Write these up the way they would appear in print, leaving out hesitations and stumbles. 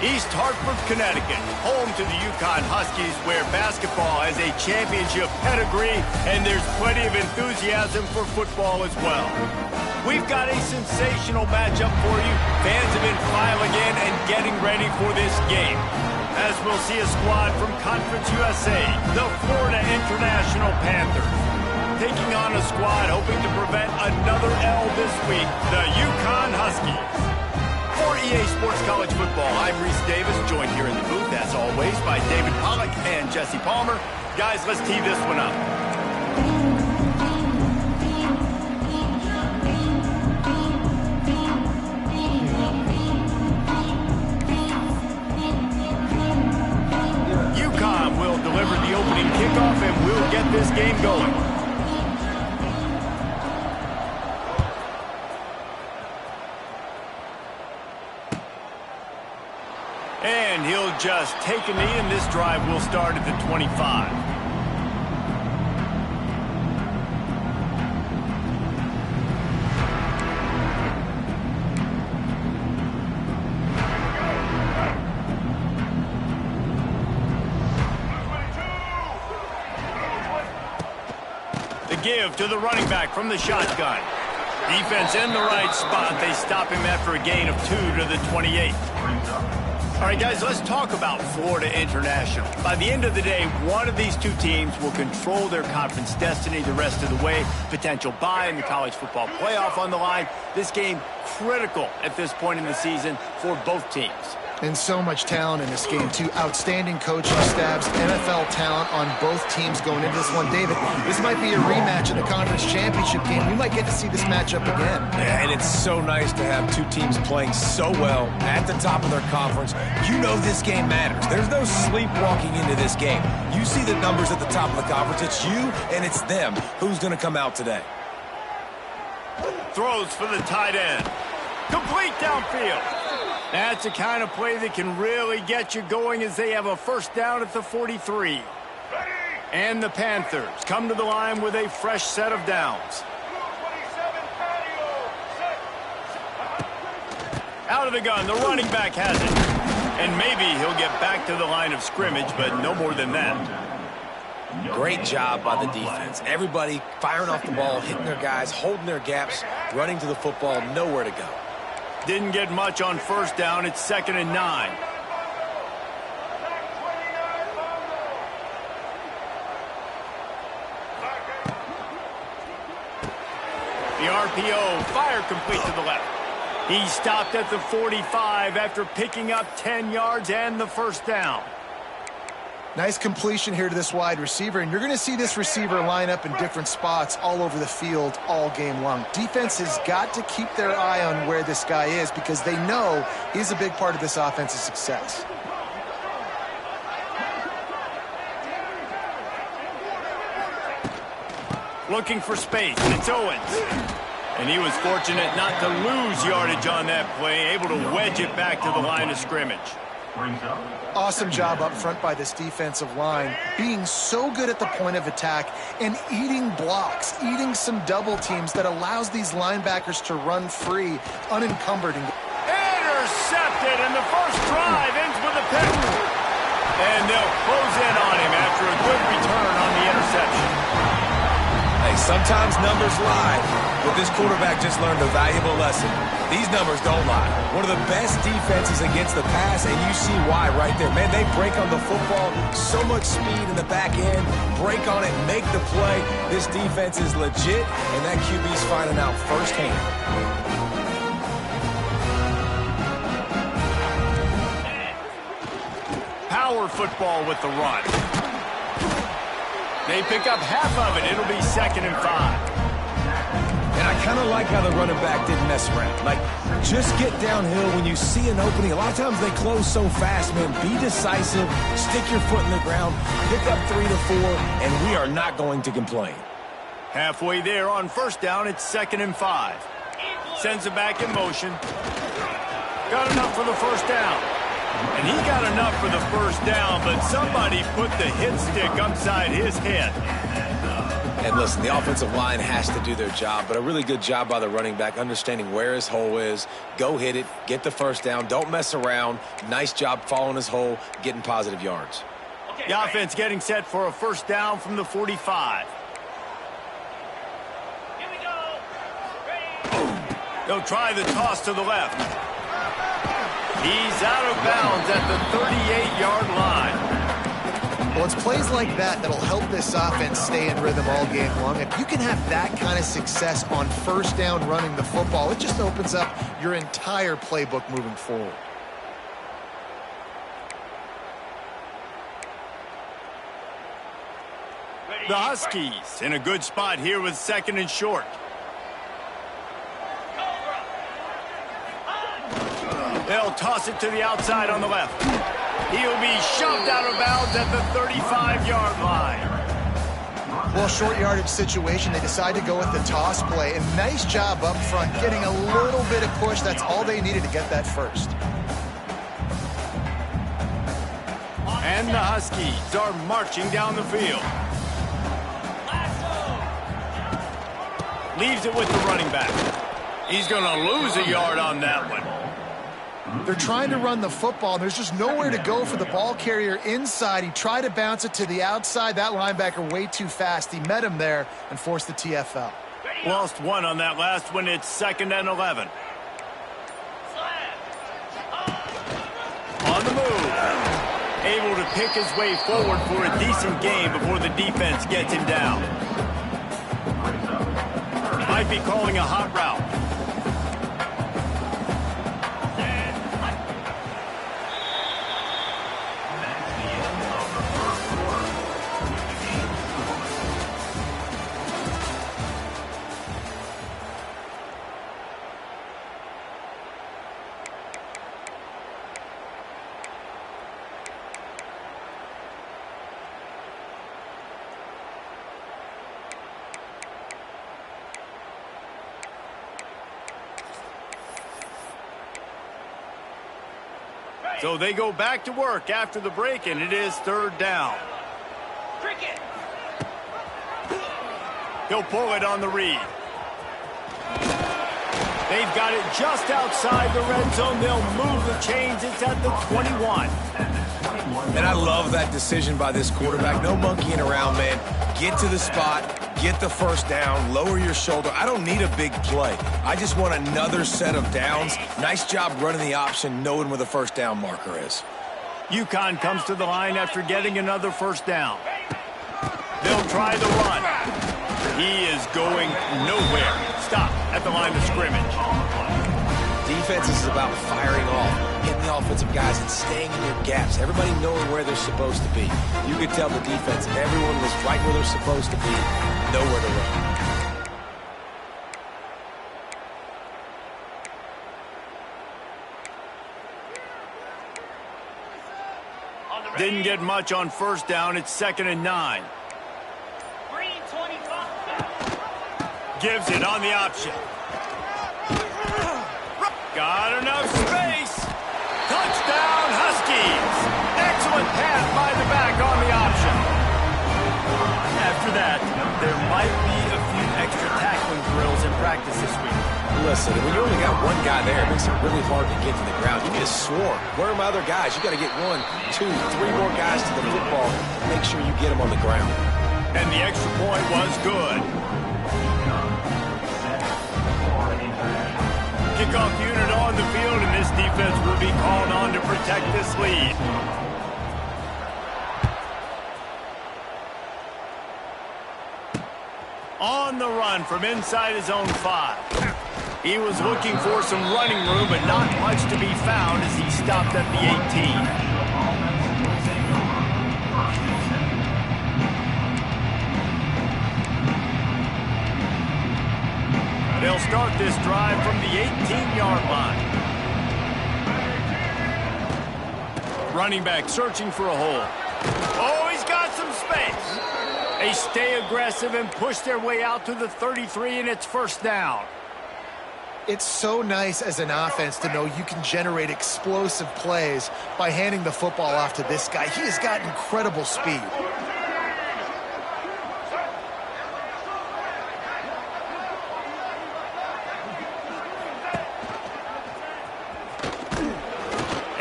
East Hartford, Connecticut, home to the UConn Huskies, where basketball has a championship pedigree and there's plenty of enthusiasm for football as well. We've got a sensational matchup for you. Fans have been filing in and getting ready for this game, as we'll see a squad from Conference USA, the Florida International Panthers, taking on a squad hoping to prevent another L this week, the UConn Huskies. For EA Sports College Football, I'm Reese Davis, joined here in the booth, as always, by David Pollack and Jesse Palmer. Guys, let's tee this one up. UConn will deliver the opening kickoff, and we'll get this game going. And he'll just take a knee, and this drive will start at the 25. The give to the running back from the shotgun. Defense in the right spot. They stop him after a gain of 2 to the 28. All right, guys, let's talk about Florida International. By the end of the day, one of these two teams will control their conference destiny the rest of the way. Potential bye in the college football playoff on the line. This game critical at this point in the season for both teams. And so much talent in this game, too. Outstanding coaching staffs, NFL talent on both teams going into this one. David, this might be a rematch in the conference championship game. We might get to see this matchup again. Yeah, and it's so nice to have two teams playing so well at the top of their conference. You know this game matters. There's no sleepwalking into this game. You see the numbers at the top of the conference. It's you and it's them. Who's going to come out today? Throws for the tight end. Complete downfield. That's the kind of play that can really get you going, as they have a first down at the 43. And the Panthers come to the line with a fresh set of downs. Out of the gun, the running back has it. And maybe he'll get back to the line of scrimmage, but no more than that. Great job by the defense. Everybody firing off the ball, hitting their guys, holding their gaps, running to the football, nowhere to go. Didn't get much on first down. It's 2nd and 9. The RPO, fire complete to the left. He stopped at the 45 after picking up 10 yards and the first down. Nice completion here to this wide receiver, and you're going to see this receiver line up in different spots all over the field all game long. Defense has got to keep their eye on where this guy is, because they know he's a big part of this offense's success. Looking for space, and it's Owens. And he was fortunate not to lose yardage on that play, able to wedge it back to the line of scrimmage. Awesome job up front by this defensive line, being so good at the point of attack and eating blocks, eating some double teams that allows these linebackers to run free, unencumbered. Intercepted, and the first drive ends with a pick. And they'll close in on him after a good return on the interception. Hey, sometimes numbers lie, but this quarterback just learned a valuable lesson. These numbers don't lie. One of the best defenses against the pass, and you see why right there. Man, they break on the football, so much speed in the back end, break on it, make the play. This defense is legit, and that QB's finding out firsthand. Power football with the run. They pick up half of it. It'll be 2nd and 5. And I kind of like how the running back didn't mess around. Like, just get downhill when you see an opening. A lot of times they close so fast, man. Be decisive, stick your foot in the ground, pick up 3 to 4, and we are not going to complain. Halfway there on first down, it's 2nd and 5. Sends it back in motion. Got enough for the first down. And he got enough for the first down, but somebody put the hit stick upside his head. And listen, the offensive line has to do their job, but a really good job by the running back understanding where his hole is. Go hit it, get the first down, don't mess around. Nice job following his hole, getting positive yards. The offense getting set for a first down from the 45. Here we go. They'll try the toss to the left. He's out of bounds at the 38-yard line. Well, it's plays like that that'll help this offense stay in rhythm all game long. If you can have that kind of success on first down running the football, it just opens up your entire playbook moving forward. The Huskies in a good spot here with 2nd and short. They'll toss it to the outside on the left. He'll be shoved out of bounds at the 35-yard line. Well, short yardage situation, they decide to go with the toss play. And nice job up front, getting a little bit of push. That's all they needed to get that first. And the Huskies are marching down the field. Leaves it with the running back. He's going to lose a yard on that one. They're trying to run the football, and there's just nowhere to go for the ball carrier inside. He tried to bounce it to the outside. That linebacker way too fast. He met him there and forced the TFL. Lost one on that last one. It's 2nd and 11. On the move. Able to pick his way forward for a decent gain before the defense gets him down. Might be calling a hot route. So they go back to work after the break, and it is 3rd down. He'll pull it on the read. They've got it just outside the red zone. They'll move the chains. It's at the 21. And I love that decision by this quarterback. No monkeying around, man. Get to the spot, get the first down, lower your shoulder. I don't need a big play. I just want another set of downs. Nice job running the option, knowing where the first down marker is. UConn comes to the line after getting another first down. They'll try the run. He is going nowhere. Stop at the line of scrimmage. Defense is about firing off, hitting the offensive guys and staying in your gaps. Everybody knowing where they're supposed to be. You could tell the defense, everyone was right where they're supposed to be, nowhere to run. Didn't get much on first down. It's 2nd and 9. Gives it on the option. Got enough space. Touchdown, Huskies. Excellent pass by the back on the option. After that, there might be a few extra tackling drills in practice this week. Listen, when you only got one guy there, it makes it really hard to get to the ground. You need a swarm. Where are my other guys? You got to get 1, 2, 3 more guys to the football. Make sure you get them on the ground. And the extra point was good. Kickoff unit on the field, and this defense will be called on to protect this lead. On the run from inside his own 5. He was looking for some running room, but not much to be found as he stopped at the 18. They'll start this drive from the 18-yard line. Running back searching for a hole. Oh, he's got some space. They stay aggressive and push their way out to the 33, and it's first down. It's so nice as an offense to know you can generate explosive plays by handing the football off to this guy. He has got incredible speed.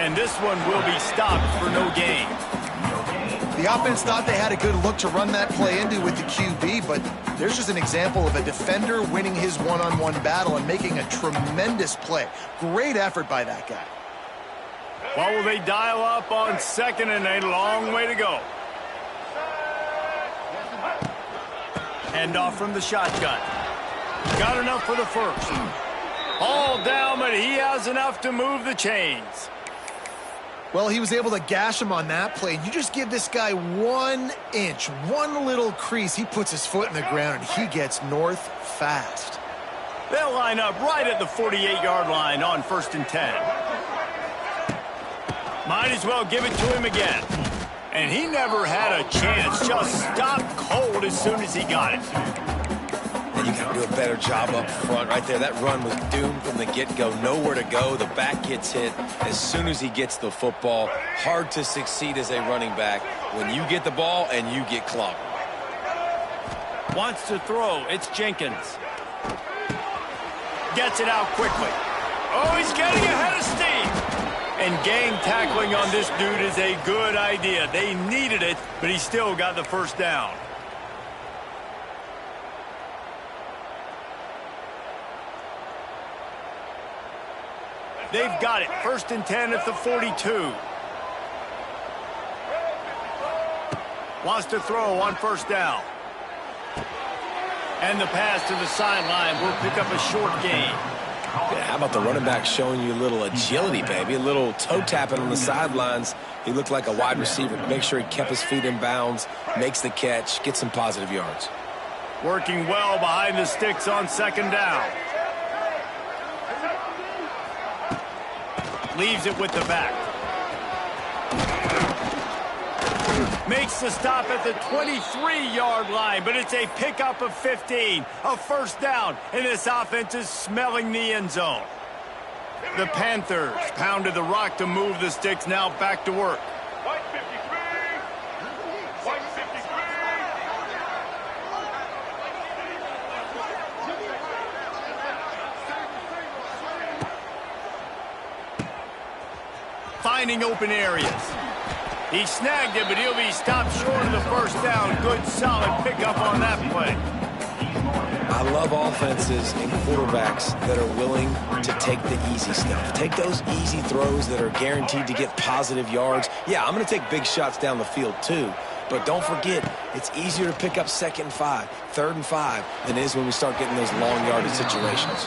And this one will be stopped for no gain. The offense thought they had a good look to run that play into with the QB, but there's just an example of a defender winning his one-on-one battle and making a tremendous play. Great effort by that guy. What will they dial up on 2nd and a long way to go? Hand off from the shotgun. Got enough for the first. All down, but he has enough to move the chains. Well, he was able to gash him on that play. You just give this guy 1 inch, one little crease. He puts his foot in the ground, and he gets north fast. They'll line up right at the 48-yard line on 1st and 10. Might as well give it to him again. And he never had a chance. Just stopped cold as soon as he got it. And you got to do a better job up front right there. That run was doomed from the get-go. Nowhere to go. The back gets hit as soon as he gets the football. Hard to succeed as a running back when you get the ball and you get clobbered. Wants to throw. It's Jenkins. Gets it out quickly. Oh, he's getting ahead of steam. And gang tackling on this dude is a good idea. They needed it, but he still got the first down. They've got it. 1st and 10 at the 42. Wants to throw on 1st down. And the pass to the sideline will pick up a short gain. Yeah, how about the running back showing you a little agility, baby? A little toe tapping on the sidelines. He looked like a wide receiver. Make sure he kept his feet in bounds, makes the catch, gets some positive yards. Working well behind the sticks on 2nd down. Leaves it with the back. Makes the stop at the 23-yard line, but it's a pickup of 15, a 1st down, and this offense is smelling the end zone. The Panthers pounded the rock to move the sticks, now back to work. Finding open areas. He snagged it, but he'll be stopped short of the 1st down. Good, solid pickup on that play. I love offenses and quarterbacks that are willing to take the easy stuff. Take those easy throws that are guaranteed to get positive yards. Yeah, I'm going to take big shots down the field too. But don't forget, it's easier to pick up 2nd and 5, 3rd and 5 than it is when we start getting those long yardage situations.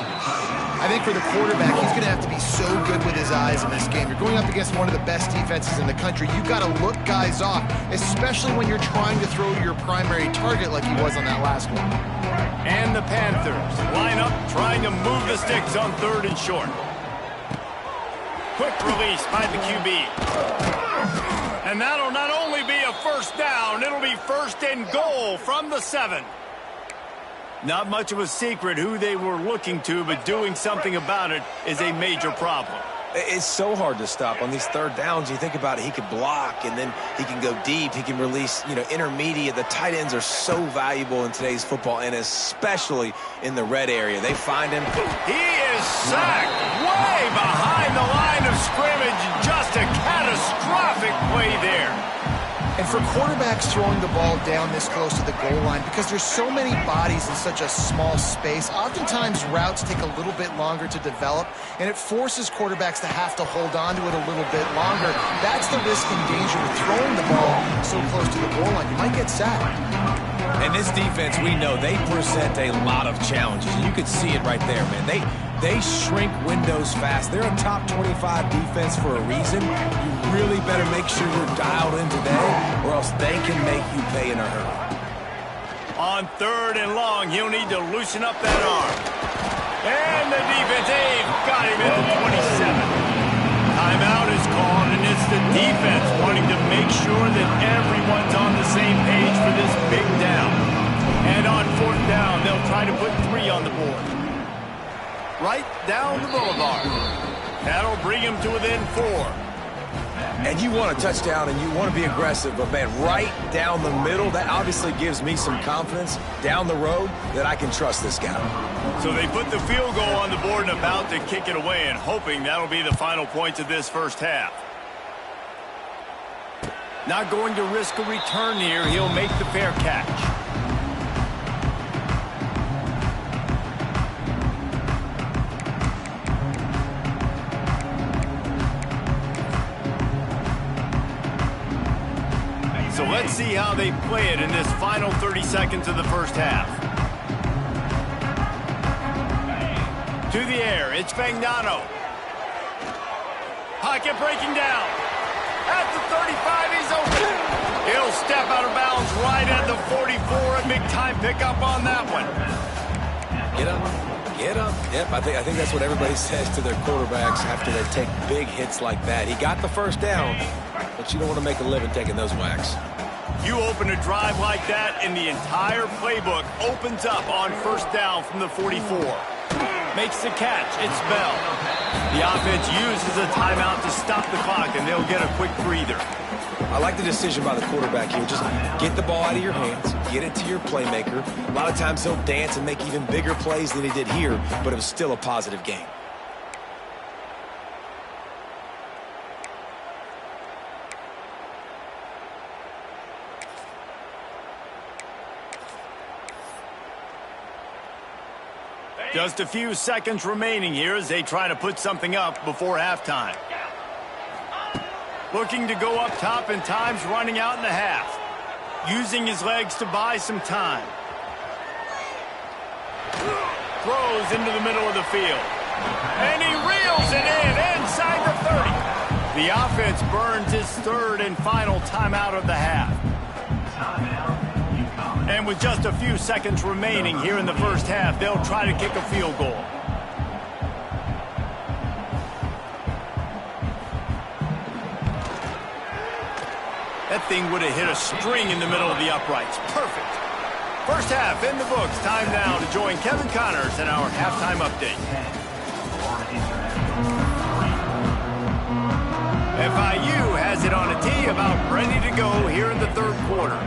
I think for the quarterback, he's going to have to be so good with his eyes in this game. You're going up against one of the best defenses in the country. You've got to look guys off, especially when you're trying to throw to your primary target like he was on that last one. And the Panthers line up trying to move the sticks on 3rd and short. Quick release by the QB. And that'll not only be a 1st down, it'll be 1st and goal from the 7. Not much of a secret who they were looking to, but doing something about it is a major problem. It's so hard to stop on these 3rd downs. You think about it, he could block, and then he can go deep. He can release, intermediate. The tight ends are so valuable in today's football, and especially in the red area. They find him. He is sacked way behind the line of scrimmage. Just a catastrophic play there. And for quarterbacks throwing the ball down this close to the goal line, because there's so many bodies in such a small space, oftentimes routes take a little bit longer to develop, and it forces quarterbacks to have to hold on to it a little bit longer. That's the risk and danger with throwing the ball so close to the goal line. You might get sacked. And this defense, we know, they present a lot of challenges. You could see it right there, man. They shrink windows fast. They're a top 25 defense for a reason. You really better make sure you're dialed in today, or else they can make you pay in a hurry. On 3rd and long, he'll need to loosen up that arm. And the defense, they've got him at the 27. Timeout is called, and it's the defense wanting to make sure that everyone's on the same page for this big down. And on 4th down, they'll try to put 3 on the board. Right down the boulevard. That'll bring him to within 4. And you want a touchdown and you want to be aggressive, but, man, right down the middle, that obviously gives me some confidence down the road that I can trust this guy. So they put the field goal on the board and about to kick it away and hoping that'll be the final points of this first half. Not going to risk a return here. He'll make the fair catch. So let's see how they play it in this final 30 seconds of the first half. To the air, it's Fagnano. Pocket breaking down. At the 35, he's open. He'll step out of bounds right at the 44. A big-time pickup on that one. Get up. Get up. Yep, I think that's what everybody says to their quarterbacks after they take big hits like that. He got the first down, but you don't want to make a living taking those whacks. You open a drive like that, and the entire playbook opens up on first down from the 44. Makes the catch. It's Bell. The offense uses a timeout to stop the clock, and they'll get a quick breather. I like the decision by the quarterback here. Just get the ball out of your hands, get it to your playmaker. A lot of times he'll dance and make even bigger plays than he did here, but it was still a positive game. Just a few seconds remaining here as they try to put something up before halftime. Looking to go up top, and time's running out in the half. Using his legs to buy some time. Throws into the middle of the field. And he reels it in inside the 30. The offense burns his third and final timeout of the half. And with just a few seconds remaining here in the first half, they'll try to kick a field goal. That thing would have hit a string in the middle of the uprights. Perfect. First half in the books. Time now to join Kevin Connors in our halftime update. FIU has it on a tee, about ready to go here in the third quarter.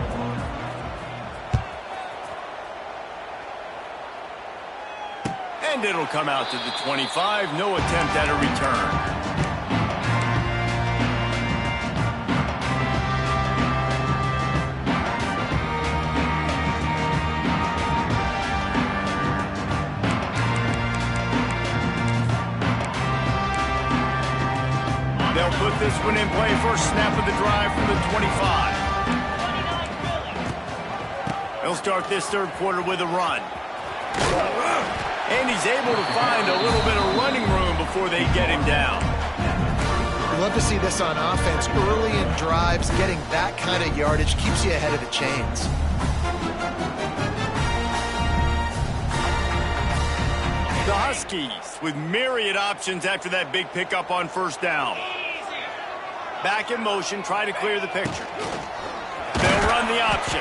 And it'll come out to the 25. No attempt at a return. They'll put this one in play. First snap of the drive from the 25. He'll start this third quarter with a run. And he's able to find a little bit of running room before they get him down. We love to see this on offense. Early in drives, getting that kind of yardage keeps you ahead of the chains. The Huskies with myriad options after that big pickup on first down. Back in motion, try to clear the picture. They'll run the option.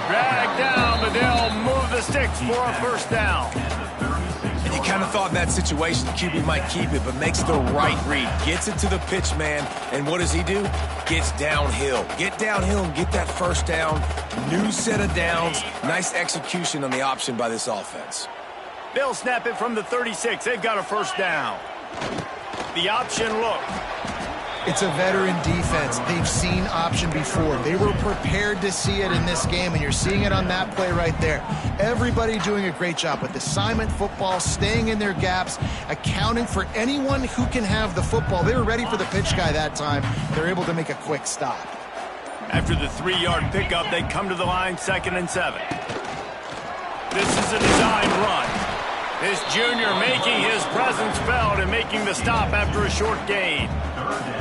Drag down, but they'll move the sticks for a first down. And you kind of thought in that situation the QB might keep it, but makes the right read. Gets it to the pitch man, and what does he do? Gets downhill. Get downhill and get that first down. New set of downs. Nice execution on the option by this offense. They'll snap it from the 36. They've got a first down. The option look. It's a veteran defense. They've seen option before. They were prepared to see it in this game, and you're seeing it on that play right there. Everybody doing a great job with assignment football, staying in their gaps, accounting for anyone who can have the football. They were ready for the pitch guy that time. They're able to make a quick stop. After the 3-yard pickup, they come to the line, 2nd and 7. This is a design run. This junior making his presence felt and making the stop after a short gain.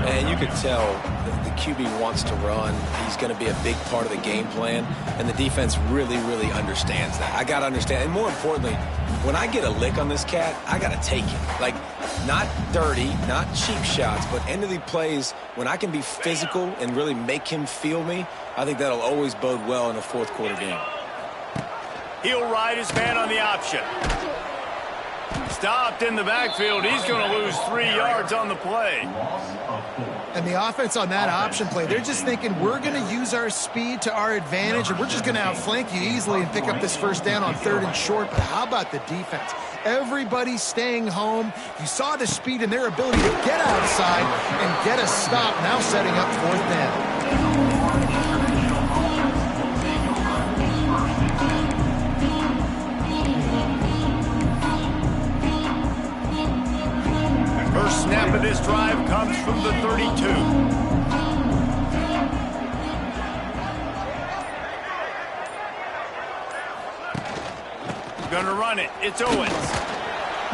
And you could tell that the QB wants to run. He's going to be a big part of the game plan, and the defense really, really understands that. I got to understand, and more importantly, when I get a lick on this cat, I got to take it. Like, not dirty, not cheap shots, but end of the plays, when I can be physical and really make him feel me, I think that'll always bode well in a fourth quarter game. He'll ride his man on the option. stopped in the backfield. He's going to lose 3 yards on the play. And the offense on that option play, they're just thinking we're going to use our speed to our advantage, and we're just going to outflank you easily and pick up this first down on 3rd and short. But how about the defense? Everybody's staying home. You saw the speed and their ability to get outside and get a stop, now setting up 4th down. First snap of this drive comes from the 32. Gonna run it. It's Owens.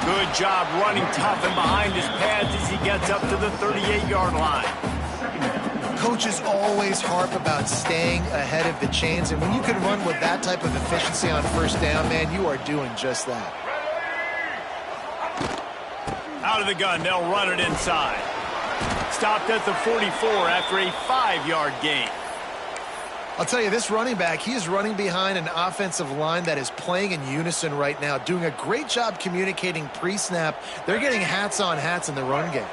Good job running tough and behind his pads as he gets up to the 38-yard line. Coaches always harp about staying ahead of the chains, and when you can run with that type of efficiency on first down, man, you are doing just that. Out of the gun, they'll run it inside. Stopped at the 44 after a 5-yard gain. I'll tell you, this running back, he is running behind an offensive line that is playing in unison right now, doing a great job communicating pre-snap. They're getting hats on hats in the run game.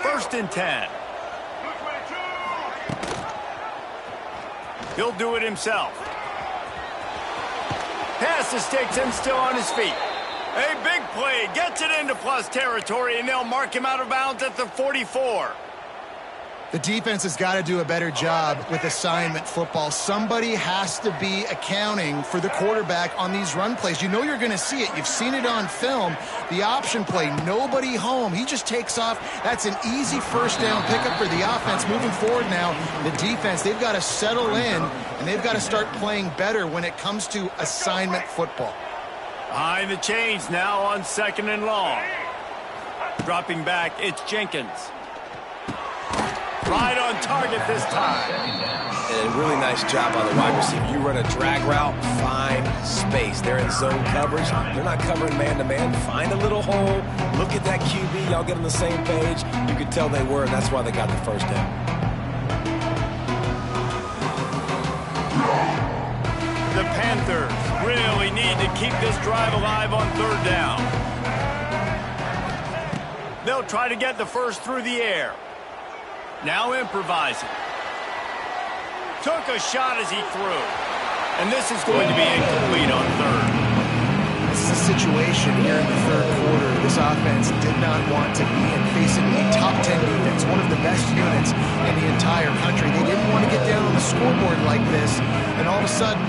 1st and 10. He'll do it himself. Pass the sticks and still on his feet. A big play, gets it into plus territory, and they'll mark him out of bounds at the 44. The defense has got to do a better job with assignment football. Somebody has to be accounting for the quarterback on these run plays. You know you're going to see it. You've seen it on film. The option play, nobody home. He just takes off. That's an easy first down pickup for the offense. Moving forward now, the defense, they've got to settle in, and they've got to start playing better when it comes to assignment football. Behind the chains now on 2nd and long. Dropping back, it's Jenkins. Right on target this time. And a really nice job by the wide receiver. You run a drag route, find space. They're in zone coverage. They're not covering man-to-man. Find a little hole. Look at that QB. Y'all get on the same page. You could tell they were, and that's why they got the first down. The Panthers really need to keep this drive alive on 3rd down. They'll try to get the first through the air. Now improvising. Took a shot as he threw. And this is going to be incomplete on 3rd. This is a situation here in the 3rd quarter. This offense did not want to be in, facing a top 10 defense, one of the best units in the entire country. They didn't want to get down on the scoreboard like this, and all of a sudden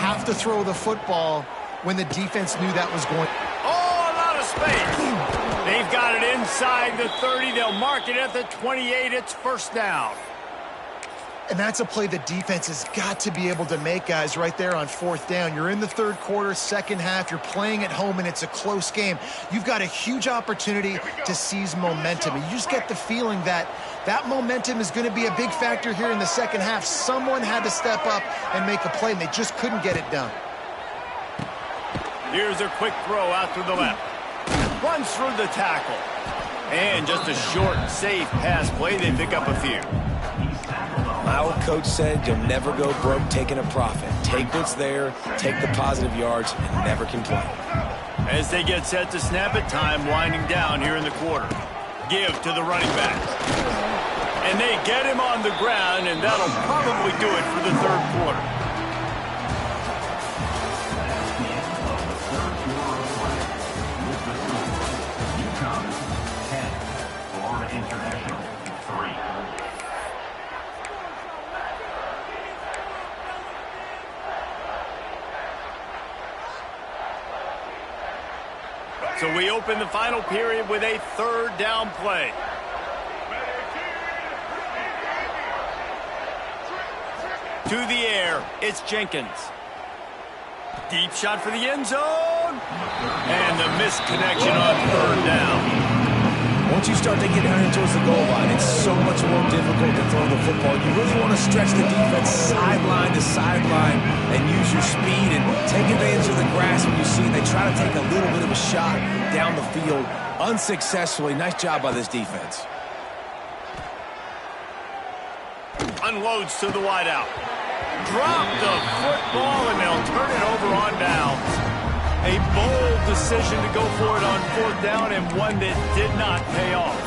have to throw the football when the defense knew that was going. Oh, a lot of space. They've got it inside the 30. They'll mark it at the 28. It's first down. And that's a play the defense has got to be able to make, guys, right there on 4th down. You're in the 3rd quarter, 2nd half. You're playing at home, and it's a close game. You've got a huge opportunity to seize momentum. And you just get the feeling that that momentum is going to be a big factor here in the 2nd half. Someone had to step up and make a play, and they just couldn't get it done. Here's a quick throw out to the left. Runs through the tackle. And just a short, safe pass play. They pick up a few. My old coach said you'll never go broke taking a profit. Take what's there, take the positive yards, and never complain. As they get set to snap it, time winding down here in the quarter. Give to the running back. And they get him on the ground, and that'll probably do it for the 3rd quarter. So we open the final period with a 3rd down play. To the air, it's Jenkins. Deep shot for the end zone. And the missed connection on 3rd down. Once you start to get down here towards the goal line, it's so much more difficult to throw the football. You really want to stretch the defense sideline to sideline and use your speed and take advantage of the grass when you see they try to take a little bit of a shot down the field unsuccessfully. Nice job by this defense. Unloads to the wideout. Drop the football, and they'll turn it over on downs. A bold decision to go for it on 4th down, and one that did not pay off.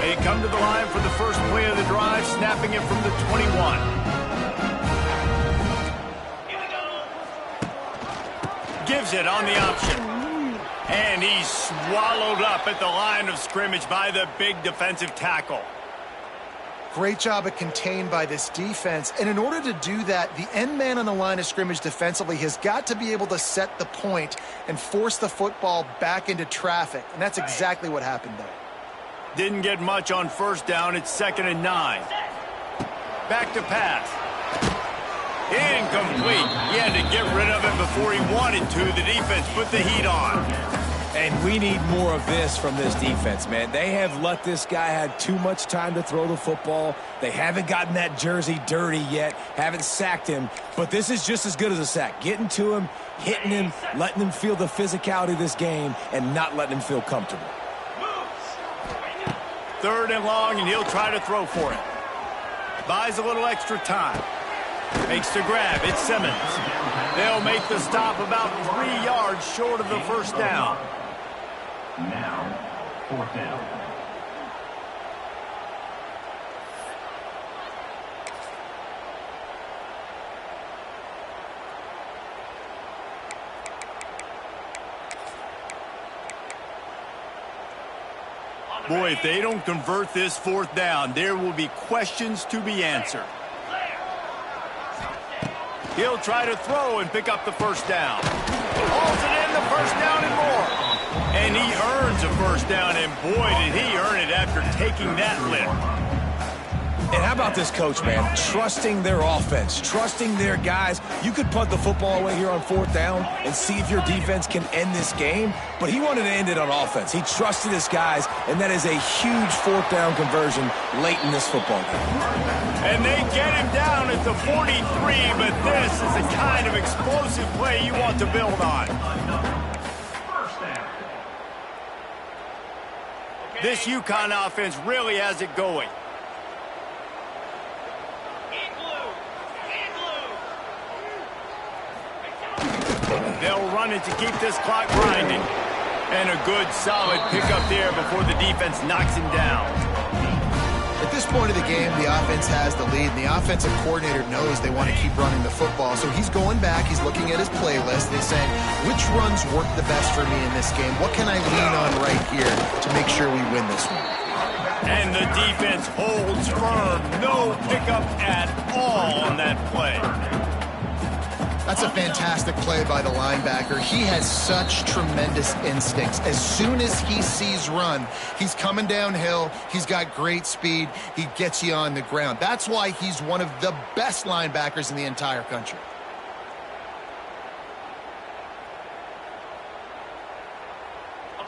They come to the line for the first play of the drive, snapping it from the 21. Gives it on the option. And he's swallowed up at the line of scrimmage by the big defensive tackle. Great job of contained by this defense. And in order to do that, the end man on the line of scrimmage defensively has got to be able to set the point and force the football back into traffic. And that's exactly what happened there. Didn't get much on 1st down. It's 2nd and 9. Back to pass. Incomplete. He had to get rid of it before he wanted to. The defense put the heat on. And we need more of this from this defense, man. They have let this guy have too much time to throw the football. They haven't gotten that jersey dirty yet, haven't sacked him. But this is just as good as a sack. Getting to him, hitting him, letting him feel the physicality of this game, and not letting him feel comfortable. 3rd and long, and he'll try to throw for it. Buys a little extra time. Makes the grab. It's Simmons. They'll make the stop about 3 yards short of the 1st down. Now, 4th down. Boy, if they don't convert this 4th down, there will be questions to be answered. He'll try to throw and pick up the 1st down. Hauls it in, the 1st down and more. And he earns a 1st down, and boy, did he earn it after taking that lift. And how about this coach, man? Trusting their offense, trusting their guys. You could punt the football away here on 4th down and see if your defense can end this game, but he wanted to end it on offense. He trusted his guys, and that is a huge 4th down conversion late in this football game. And they get him down at the 43, but this is the kind of explosive play you want to build on. This UConn offense really has it going. They'll run it to keep this clock grinding. And a good, solid pickup there before the defense knocks him down. At this point of the game, the offense has the lead, and the offensive coordinator knows they want to keep running the football. So he's going back, he's looking at his playlist, and he's saying, which runs work the best for me in this game? What can I lean on right here to make sure we win this one? And the defense holds firm. No pickup at all on that play. That's a fantastic play by the linebacker. He has such tremendous instincts. As soon as he sees run, he's coming downhill. He's got great speed. He gets you on the ground. That's why he's one of the best linebackers in the entire country.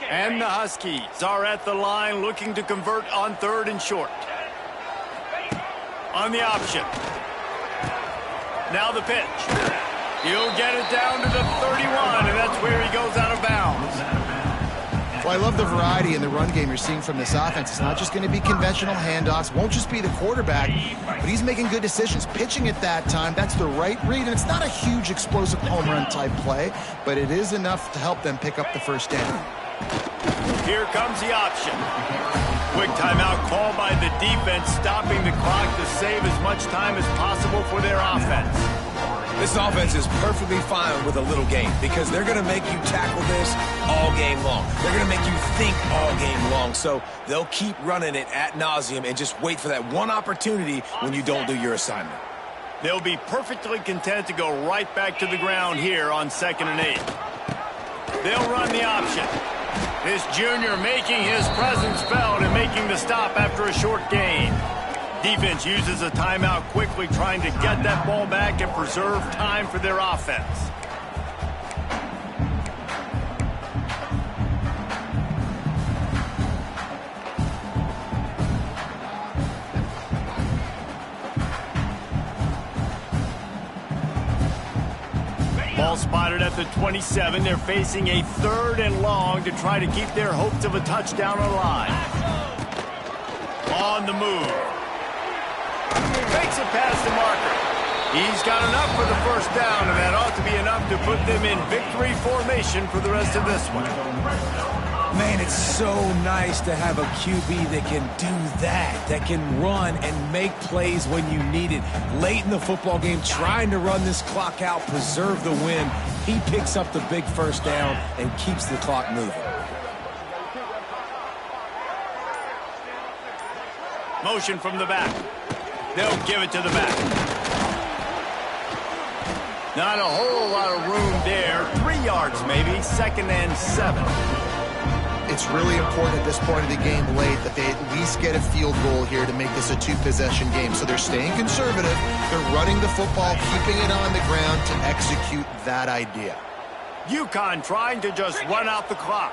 And the Huskies are at the line looking to convert on 3rd and short. On the option. Now the pitch. He'll get it down to the 31, and that's where he goes out of bounds. Well, I love the variety in the run game you're seeing from this offense. It's not just going to be conventional handoffs. Won't just be the quarterback, but he's making good decisions. Pitching at that time, that's the right read, and it's not a huge explosive home run type play, but it is enough to help them pick up the 1st down. Here comes the option. Quick timeout called by the defense, stopping the clock to save as much time as possible for their offense. This offense is perfectly fine with a little game because they're going to make you tackle this all game long. They're going to make you think all game long. So they'll keep running it ad nauseum and just wait for that one opportunity when you don't do your assignment. They'll be perfectly content to go right back to the ground here on 2nd and 8. They'll run the option. This junior making his presence felt and making the stop after a short gain. Defense uses a timeout quickly, trying to get that ball back and preserve time for their offense. Ball ball spotted at the 27. They're facing a 3rd and long to try to keep their hopes of a touchdown alive. On the move. Fakes it past the marker. He's got enough for the first down, and that ought to be enough to put them in victory formation for the rest of this one. Man, it's so nice to have a QB that can do that can run and make plays when you need it. Late in the football game, trying to run this clock out, preserve the win. He picks up the big first down and keeps the clock moving. Motion from the back. They'll give it to the back. Not a whole lot of room there. 3 yards maybe. 2nd and 7. It's really important at this point of the game late that they at least get a field goal here to make this a 2-possession game. So they're staying conservative. They're running the football, keeping it on the ground to execute that idea. UConn trying to just run out the clock.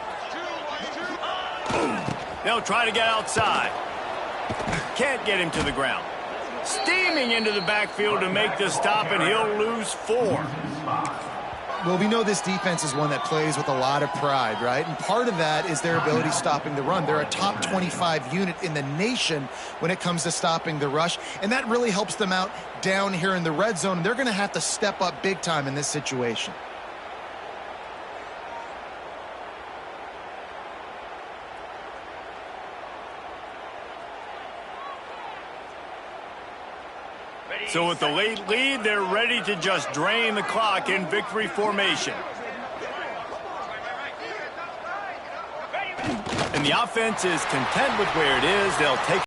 They'll try to get outside. Can't get him to the ground. Steaming into the backfield to make the stop, and he'll lose 4. Well, we know this defense is one that plays with a lot of pride, right? And part of that is their ability stopping the run. They're a top 25 unit in the nation when it comes to stopping the rush, and that really helps them out down here in the red zone. They're going to have to step up big time in this situation. So with the late lead, they're ready to just drain the clock in victory formation. And the offense is content with where it is. They'll take